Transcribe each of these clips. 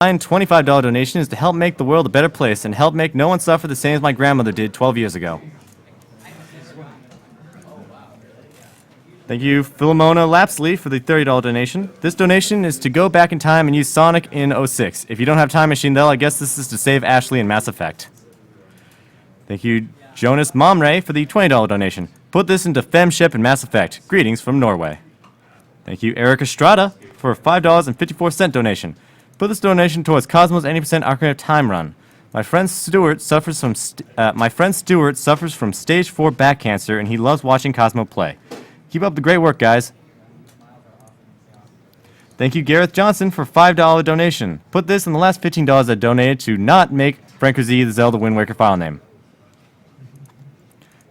My $25 donation is to help make the world a better place and help make no one suffer the same as my grandmother did 12 years ago. Thank you, Philomona Lapsley, for the $30 donation. This donation is to go back in time and use Sonic in 06. If you don't have Time Machine, though, I guess this is to save Ashley in Mass Effect. Thank you, Jonas Momray, for the $20 donation. Put this into Femship in Mass Effect. Greetings from Norway. Thank you, Eric Estrada, for a $5.54 donation. Put this donation towards Cosmo's 80% Ocarina of Time run. My friend Stuart suffers from stage 4 back cancer, and he loves watching Cosmo play. Keep up the great work, guys. Thank you, Gareth Johnson, for a $5 donation. Put this in the last $15 I donated to not make Franco Z the Zelda Wind Waker file name.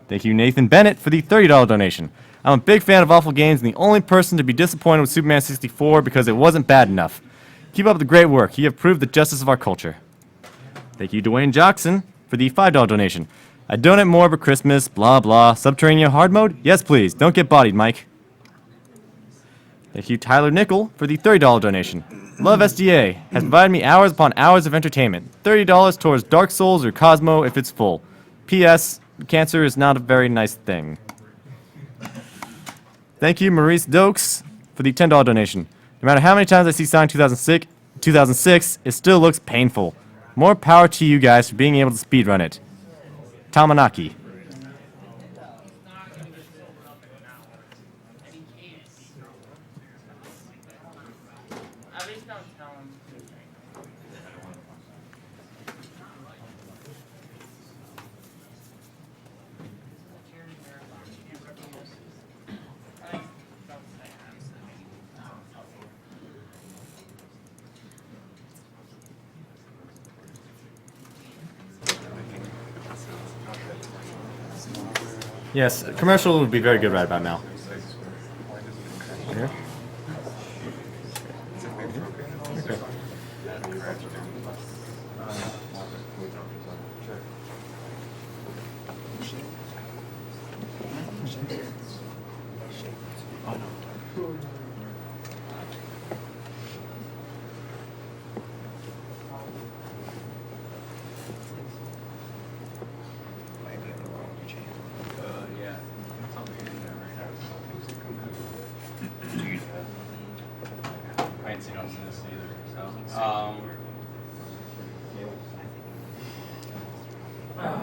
Thank you, Nathan Bennett, for the $30 donation. I'm a big fan of awful games and the only person to be disappointed with Superman 64 because it wasn't bad enough. Keep up the great work. You have proved the justice of our culture. Thank you, Dwayne Jackson, for the $5 donation. I donate more for Christmas, blah blah. Subterranean hard mode? Yes, please. Don't get bodied, Mike. Thank you, Tyler Nickel, for the $30 donation. Love SDA. Has provided me hours upon hours of entertainment. $30 towards Dark Souls or Cosmo if it's full. P.S. Cancer is not a very nice thing. Thank you, Maurice Dokes, for the $10 donation. No matter how many times I see Sonic 2006, it still looks painful. More power to you guys for being able to speedrun it. Tamanaki. Yes, a commercial would be very good right about now. Here? Okay.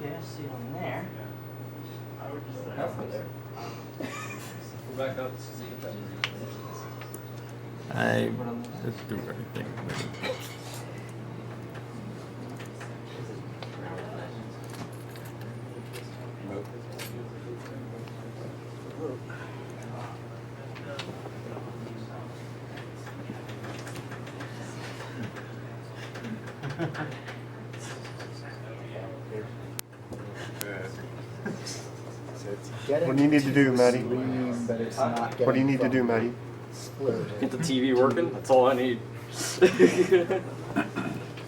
Yeah, see on there. We're back up. Let's do everything. What do you need to do, Maddie? What do you need to do, Maddie? Get the TV working. That's all I need. It's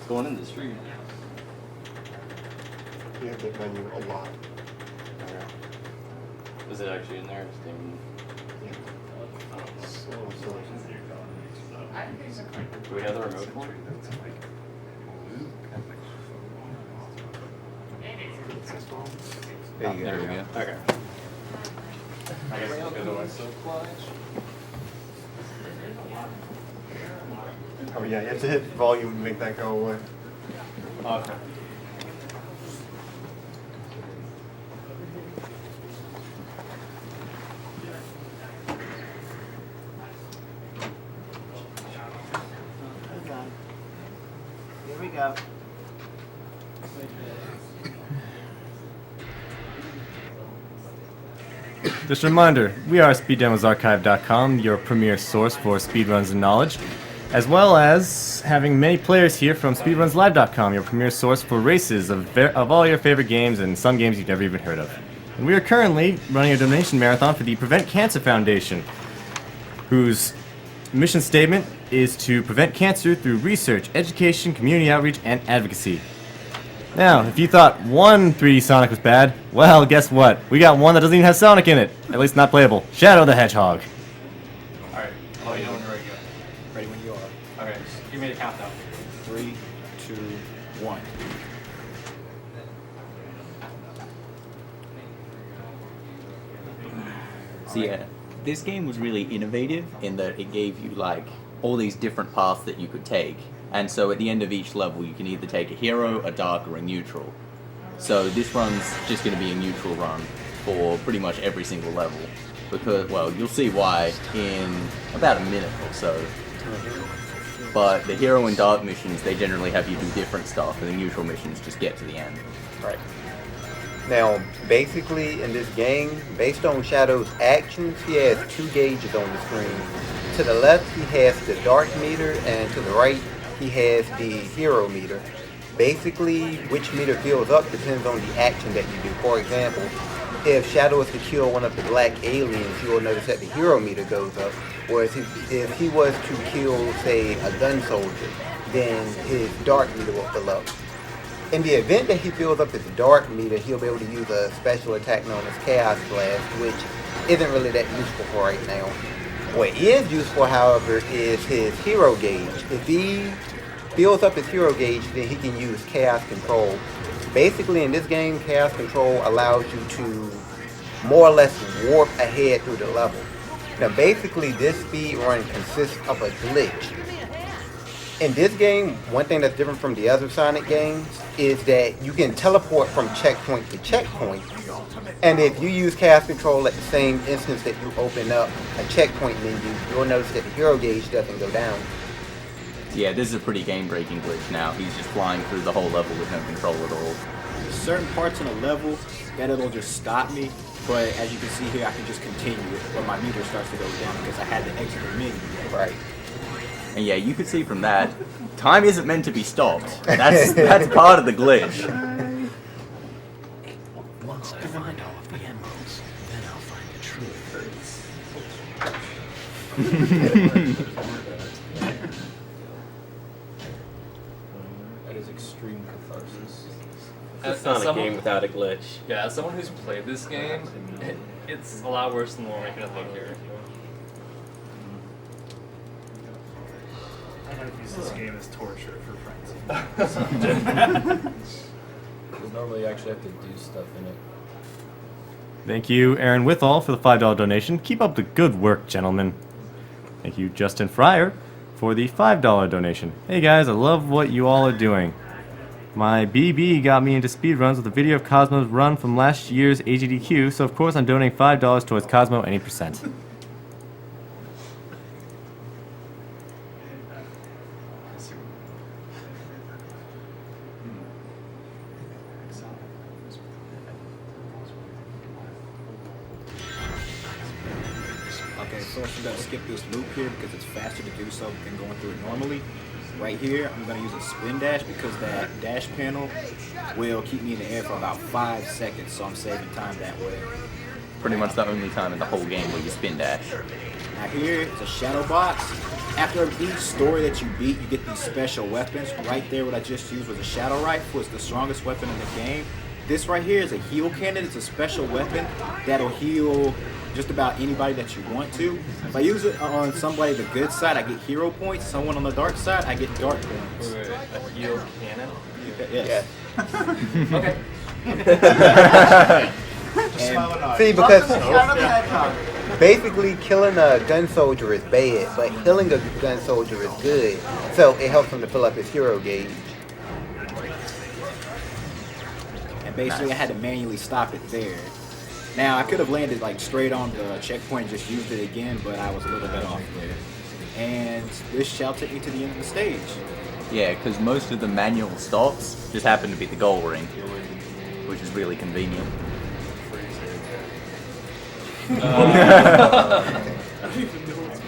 going in the street. You have that menu a lot. Is it actually in there? It's even... Do we have the remote for it? There we go. Okay. I guess it's because I so flash. Oh yeah, you have to hit volume to make that go away. Okay. Here we go. Just a reminder, we are SpeedDemosArchive.com, your premier source for speedruns and knowledge, as well as having many players here from SpeedrunsLive.com, your premier source for races of all your favorite games and some games you've never even heard of. And we are currently running a donation marathon for the Prevent Cancer Foundation, whose mission statement is to prevent cancer through research, education, community outreach, and advocacy. Now, if you thought one 3D Sonic was bad, well, guess what? We got one that doesn't even have Sonic in it. At least not playable. Shadow the Hedgehog. Alright, oh, you know when you're ready to go. Ready when you are. Okay, just give me the countdown. 3, 2, 1. So yeah, this game was really innovative in that it gave you like all these different paths that you could take. And so at the end of each level, you can either take a hero, a dark, or a neutral. So this run's just going to be a neutral run for pretty much every single level. Because, well, you'll see why in about a minute or so. But the hero and dark missions, they generally have you do different stuff, and the neutral missions just get to the end. Right. Now, basically, in this game, based on Shadow's actions, he has 2 gauges on the screen. To the left, he has the dark meter, and to the right, he has the hero meter. Basically, which meter fills up depends on the action that you do. For example, if Shadow is to kill one of the black aliens, you will notice that the hero meter goes up. Whereas if he was to kill, say, a gun soldier, then his dark meter will fill up. In the event that he fills up his dark meter, he'll be able to use a special attack known as Chaos Blast, which isn't really that useful for right now. What is useful, however, is his hero gauge. If he fills up his hero gauge, then he can use Chaos Control. Basically, in this game, Chaos Control allows you to more or less warp ahead through the level. Now, basically, this speed run consists of a glitch. In this game, one thing that's different from the other Sonic games is that you can teleport from checkpoint to checkpoint. And if you use Chaos Control at the same instance that you open up a checkpoint menu, you'll notice that the hero gauge doesn't go down. Yeah, this is a pretty game-breaking glitch now. He's just flying through the whole level with no control at all. There's certain parts in a level that it'll just stop me, but as you can see here, I can just continue it when my meter starts to go down because I had to exit the menu. Right. And yeah, you can see from that, time isn't meant to be stopped. That's part of the glitch. Once I find all of the emeralds, then I'll find the truth. That is extreme catharsis. It's not a game without a glitch. Yeah, as someone who's played this game, it's a lot worse than what we're making it look here. I'm gonna use this game as torture for friends. Because normally you actually have to do stuff in it. Thank you, Aaron Withall, for the $5 donation. Keep up the good work, gentlemen. Thank you, Justin Fryer, for the $5 donation. Hey guys, I love what you all are doing. My BB got me into speedruns with a video of Cosmo's run from last year's AGDQ, so of course I'm donating $5 towards Cosmo any percent. Okay, first I'm going to skip this loop here because it's faster to do so than going through it normally. Right here, I'm going to use a spin dash because that dash panel will keep me in the air for about 5 seconds, so I'm saving time that way. Pretty much the only time in the whole game where you spin dash. Now here, it's a shadow box. After each story that you beat, you get these special weapons. Right there, what I just used was a shadow rifle. It's the strongest weapon in the game. This right here is a heal cannon. It's a special weapon that'll heal just about anybody that you want to. If I use it on somebody the good side, I get hero points. Someone on the dark side, I get dark points. Wait, a heal cannon? Yes. Okay. See, because basically killing a gun soldier is bad, but healing a gun soldier is good. So it helps him to fill up his hero gauge. And basically, I had to manually stop it there. Now, I could have landed like straight on the checkpoint and just used it again, but I was a little bit off there. And this shall take me to the end of the stage. Yeah, because most of the manual stops just happen to be the goal ring, which is really convenient.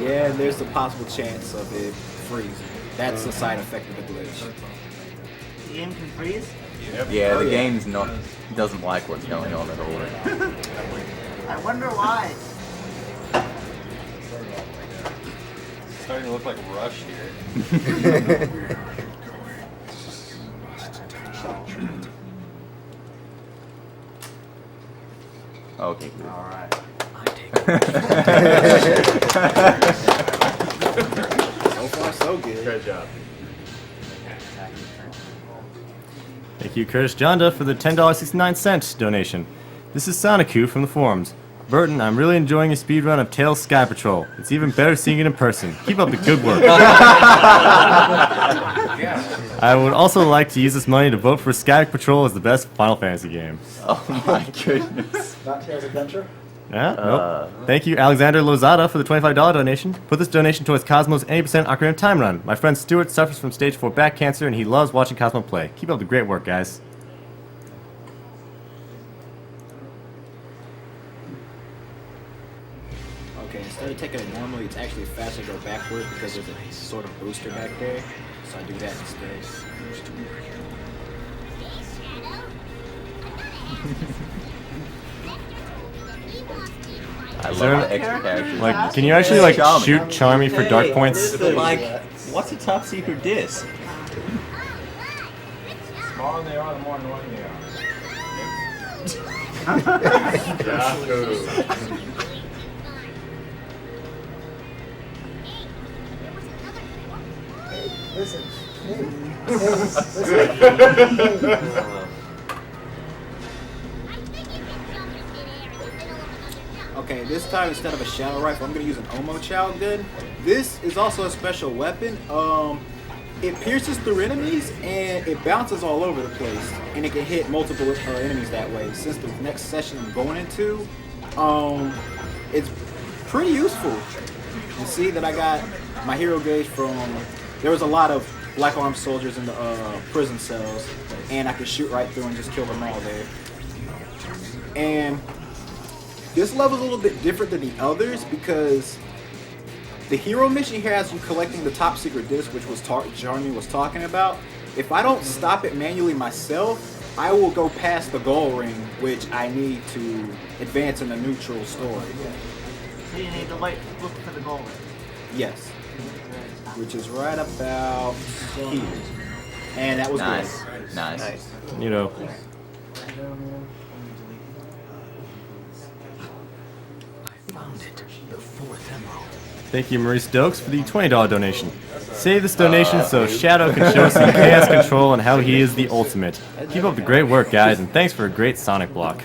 Yeah, and there's the possible chance of it freezing. That's a side effect of the glitch. The game can freeze? Yeah, Oh, the yeah. game's doesn't like what's going on at all. I wonder why. It's starting to look like Rush here. Okay, good. Alright. So far, so good. Good job. Thank you, Curtis Jonda, for the $10.69 donation. This is Sonicu from the forums. Burton, I'm really enjoying your speedrun of Tails Sky Patrol. It's even better seeing it in person. Keep up the good work. I would also like to use this money to vote for Sky Patrol as the best Final Fantasy game. Oh my goodness. Not Tails Adventure? Yeah, nope. Thank you, Alexander Lozada, for the $25 donation. Put this donation towards Cosmo's 80% Ocarina of Time run. My friend Stuart suffers from stage 4 back cancer, and he loves watching Cosmo play. Keep up the great work, guys. Okay, instead of taking it normally, it's actually faster to go backwards because there's a sort of booster back there. So I do that instead. I love there- the extra characters. Like, can you actually, like, Charmy. shoot Charmy for dark points? But like, what's a top secret disc? Smaller they are, the more annoying they are. Listen. Okay, this time instead of a shadow rifle, I'm gonna use an Omo Chow gun. This is also a special weapon. It pierces through enemies and it bounces all over the place, and it can hit multiple enemies that way. Since the next session I'm going into, it's pretty useful. You see that I got my hero gauge from. There was a lot of black armed soldiers in the prison cells, and I could shoot right through and just kill them all there. And this level's a little bit different than the others because the hero mission here has you collecting the top secret disc, which was Jeremy was talking about. If I don't stop it manually myself, I will go past the goal ring, which I need to advance in the neutral story. So you need to look for the goal. Yes, which is right about here, and that was Nice, good. nice. You know, Found it. The fourth emerald. thank you, Maurice Stokes, for the $20 donation. Save this donation so Shadow can show some chaos control and how he is the ultimate. Keep up the great work, guys, and thanks for a great Sonic block.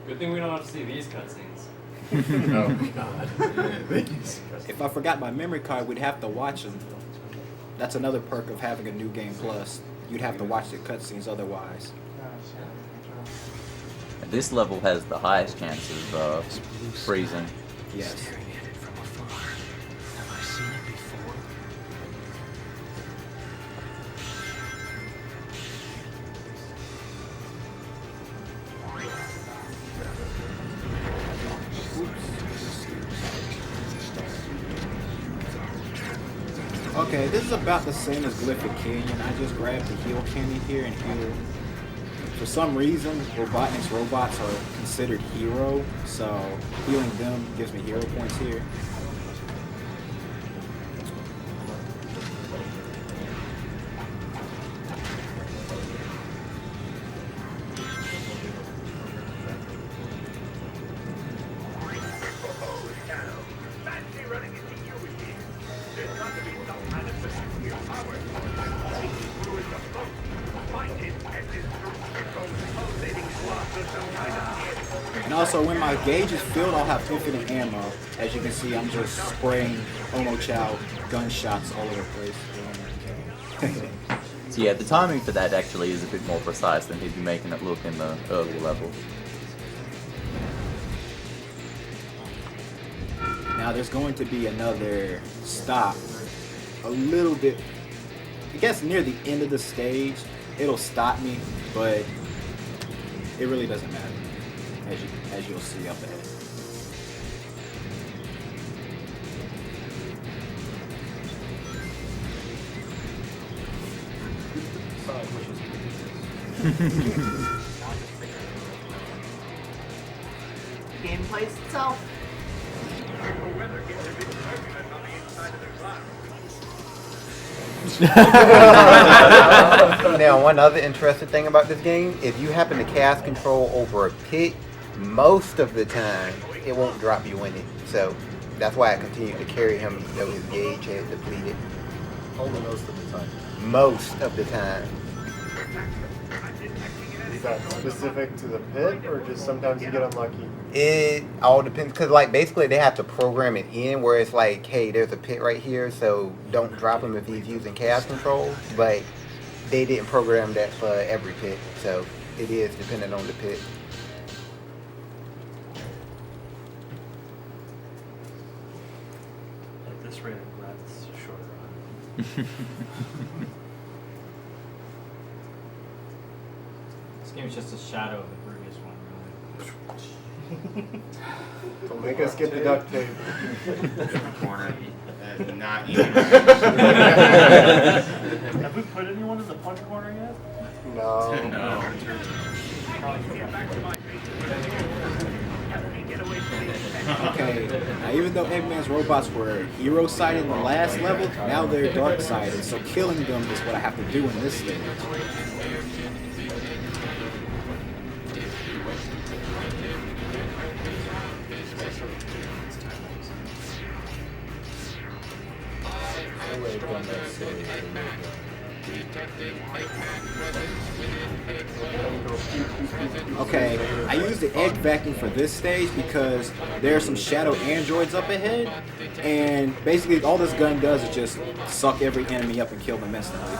Good thing we don't have to see these cutscenes. If I forgot my memory card, we'd have to watch them. That's another perk of having a new game plus. You'd have to watch the cutscenes otherwise. This level has the highest chance of freezing. Yes. Staring at it from afar. Have I seen it before? Okay, this is about the same as Glyphic Canyon. I just grabbed the heal candy here and heal. For some reason, Robotnik's robots are considered hero, so healing them gives me hero points here. And also, when my gauge is filled, I'll have infinite ammo. As you can see, I'm just spraying Omo Chow gunshots all over the place. So yeah, the timing for that actually is a bit more precise than he'd be making it look in the earlier levels. Now there's going to be another stop a little bit, I guess near the end of the stage. It'll stop me, but it really doesn't matter, as you'll see up ahead. Game plays itself. Now, one other interesting thing about this game, if you happen to cast control over a pit, most of the time it won't drop you in it. So that's why I continued to carry him, though his gauge had depleted. Only most of the time. Most of the time. Is that specific to the pit, or just sometimes you get unlucky? It all depends, because like basically they have to program it in where it's like, hey, there's a pit right here, so don't drop him if he's using chaos control. But they didn't program that for every pit, so it is dependent on the pit. At this rate, I'm glad this is a short run. This game is just a shadow of the previous one, really. Don't make us get the duct tape. Corner. Not even. Have we put anyone in the punch corner yet? No. No. Okay, now even though Eggman's robots were hero sided in the last level, now they're dark sided, so killing them is what I have to do in this stage. Okay, I use the egg vacuum for this stage because there are some shadow androids up ahead, and basically all this gun does is just suck every enemy up and kill them instantly.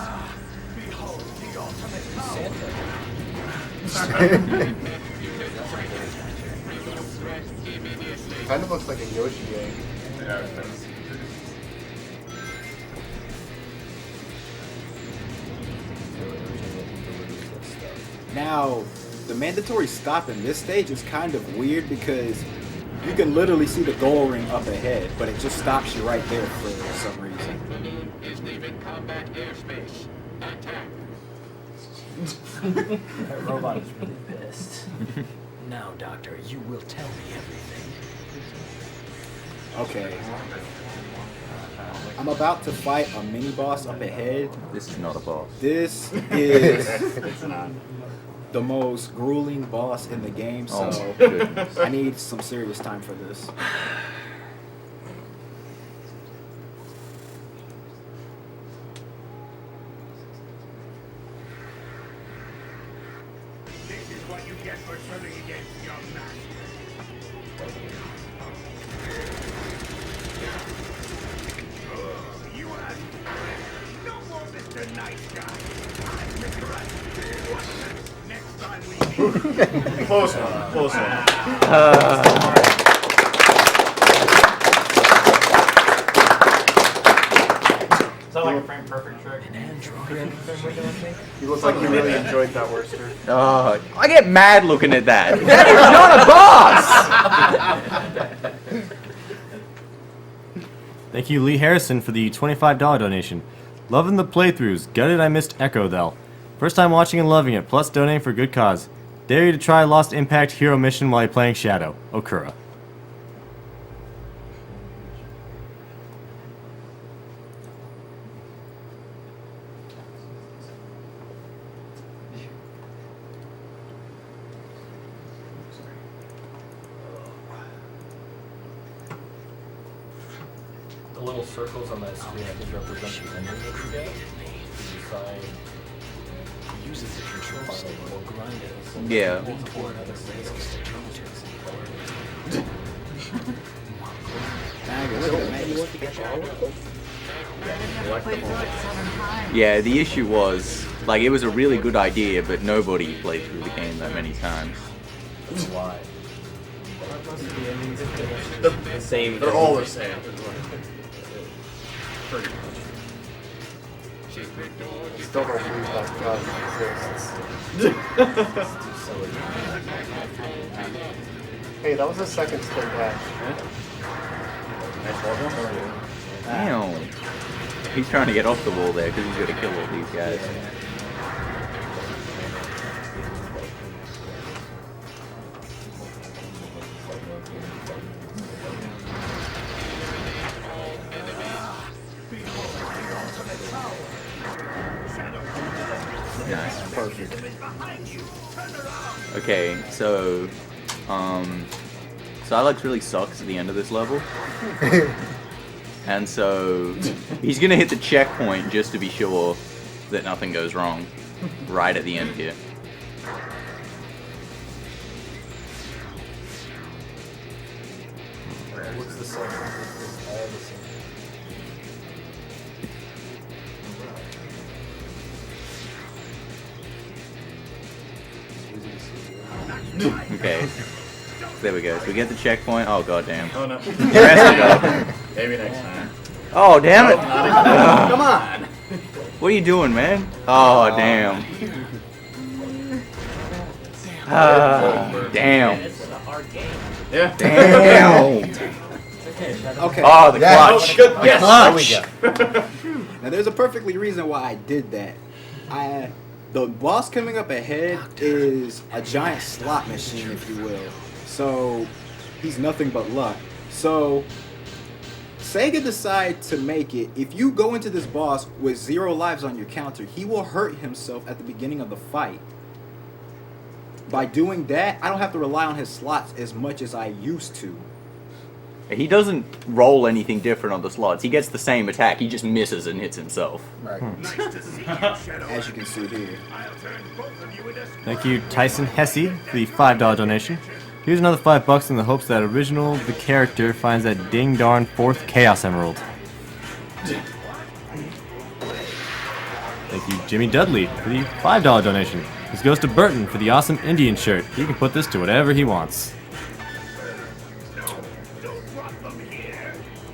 Kind of looks like a Yoshi egg. Now, the mandatory stop in this stage is kind of weird because you can literally see the goal ring up ahead, but it just stops you right there for some reason. That robot is really pissed. Now, Doctor, you will tell me everything. Okay. I'm about to fight a mini boss up ahead. This is not a boss. This is the most grueling boss in the game, so Oh, goodness. I need some serious time for this. This is what you get for turning against your master. Oh, you are no more Mr. Nice Guy. I'm Mr. Right. Next time we meet. Close one. Close one. Is that like a frame perfect trick? An android. You look like you really enjoyed that Worcester. Oh, I get mad looking at that. That is not a boss! Thank you, Lee Harrison, for the $25 donation. Loving the playthroughs. Gutted I missed Echo, though. First time watching and loving it, plus donating for good cause. Dare you to try Lost Impact Hero Mission while you're playing Shadow. Okura. The little circles on that screen, I think, represent the ending that you get. You decide Uses the control stick or grind it. Yeah. Or another laser technologies. Look at that, man. You want to get all of them? Played through it 7 times. Yeah, the issue was, like, it was a really good idea, but nobody played through the game that many times. Why? The same. They're all the same. Pretty much. Still don't believe that God exists. Hey, that was a second spin dash. Damn. He's trying to get off the wall there because he's got to kill all these guys. Nice. Perfect. Okay, so Silex really sucks at the end of this level. And so he's gonna hit the checkpoint just to be sure that nothing goes wrong right at the end here. What's the same? I have the same. Okay. There we go. So we get the checkpoint. Oh goddamn. Oh no. You messed it up. Maybe next time. Oh damn it! Come on. What are you doing, man? Oh damn. Damn. This is a hard game. Yeah. Damn. Okay. Oh, the Yeah. clutch. Yes. The clutch. Now there's a perfectly reason why I did that. The boss coming up ahead is a giant slot machine, if you will. So he's nothing but luck. So Sega decide to make it, if you go into this boss with 0 lives on your counter, he will hurt himself at the beginning of the fight. By doing that, I don't have to rely on his slots as much as I used to. He doesn't roll anything different on the slots. He gets the same attack. He just misses and hits himself. Right. Nice to see you, Shadow. As you can see here. I'll turn both of you into Thank you, Tyson Hesse, for the $5 donation. Here's another $5 in the hopes that original the character finds that ding darn 4th Chaos Emerald. Thank you, Jimmy Dudley, for the $5 donation. This goes to Burton for the awesome Indian shirt. He can put this to whatever he wants.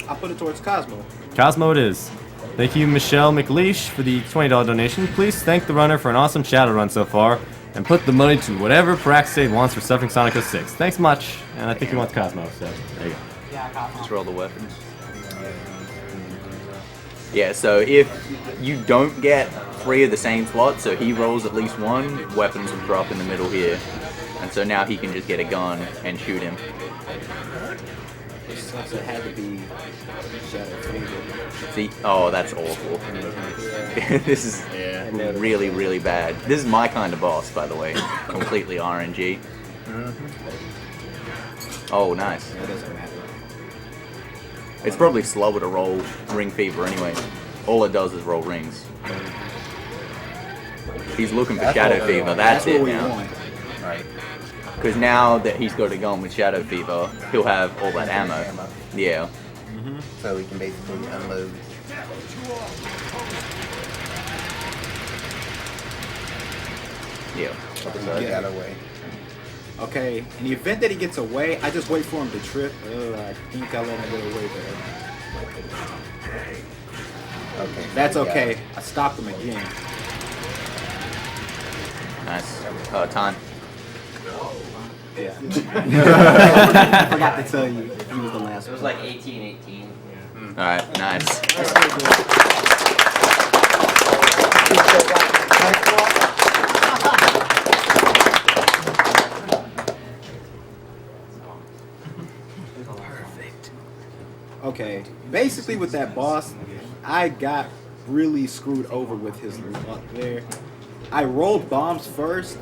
I'll put it towards Cosmo. Cosmo it is. Thank you, Michelle McLeish, for the $20 donation. Please thank the runner for an awesome shadow run so far, and put the money to whatever Paraxade wants for stuffing Sonic 06. Thanks much, and I think he wants Cosmo, so there you go. Just roll the weapons. Yeah, so if you don't get 3 of the same slots, so he rolls at least 1, weapons will drop in the middle here. And so now he can just get a gun and shoot him. Since it had to be Shadow Fever. See? Oh, that's awful. This is really, really bad. This is my kind of boss, by the way. Completely RNG. Oh, nice. That doesn't matter. It's probably slower to roll Ring Fever anyway. All it does is roll rings. He's looking for Shadow Fever. That's it what we now. want. Right. Because now that he's got a gun with Shadow Fever, he'll have all that ammo. Yeah. So we can basically unload. Yeah. So I got away. Okay, in the event that he gets away, I just wait for him to trip. I think I let him get away there. Okay. That's so we got okay. it. I stopped him again. Nice. Time. Yeah. I forgot to tell you, he was the last It was one. like 18-18. Alright, nice. Okay, basically with that boss, I got really screwed over with his luck there. I rolled bombs first.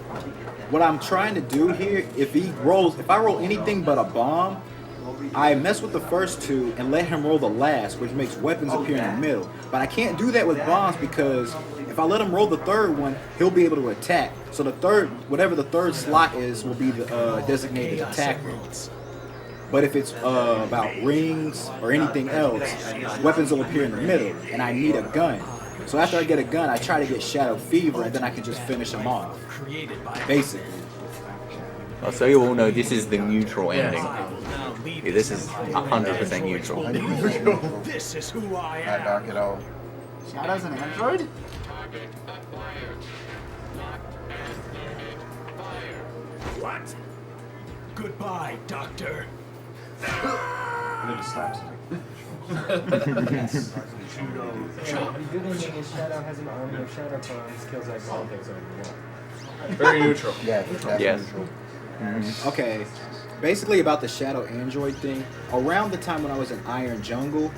What I'm trying to do here, if I roll anything but a bomb, I mess with the first 2 and let him roll the last, which makes weapons appear in the middle. But I can't do that with bombs because if I let him roll the 3rd one, he'll be able to attack. So the 3rd, whatever the 3rd slot is, will be the designated attack roll. But if it's about rings or anything else, weapons will appear in the middle, and I need a gun. So after I get a gun, I try to get Shadow Fever, and then I can just finish him off. Basically. Oh, so you all know this is the neutral ending. Yeah, this is 100% neutral. This is who I Not am. dark at all. Shadow's an android? What? Goodbye, Doctor. And then just slaps him. The good ending is Shadow has an army of Shadow clones, kills like all things over the wall. Very neutral. Yeah, that's Yes. neutral. Okay, basically about the Shadow Android thing, around the time when I was in Iron Jungle,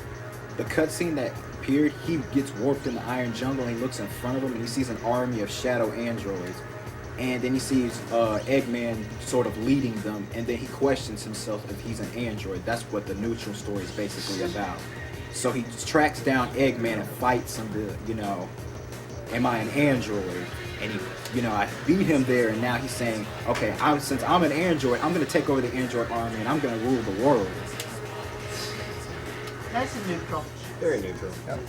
the cutscene that appeared, he gets warped in the Iron Jungle and he looks in front of him and he sees an army of Shadow Androids. And then he sees Eggman sort of leading them, and then he questions himself if he's an android. That's what the neutral story is basically about. So he tracks down Eggman and fights him to, you know, am I an android? And he, you know, I beat him there, and now he's saying, okay, since I'm an android, I'm going to take over the android army, and I'm going to rule the world. Nice and neutral. Very neutral. Yep.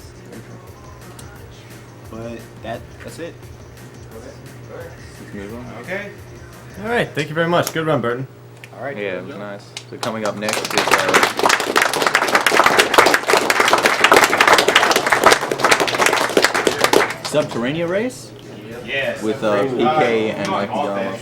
But that's it. Move on. Okay. All right, thank you very much. Good run, Burton. All right. Yeah, it was nice. So coming up next is Subterranea race Yes. with PK and Mikey Gama.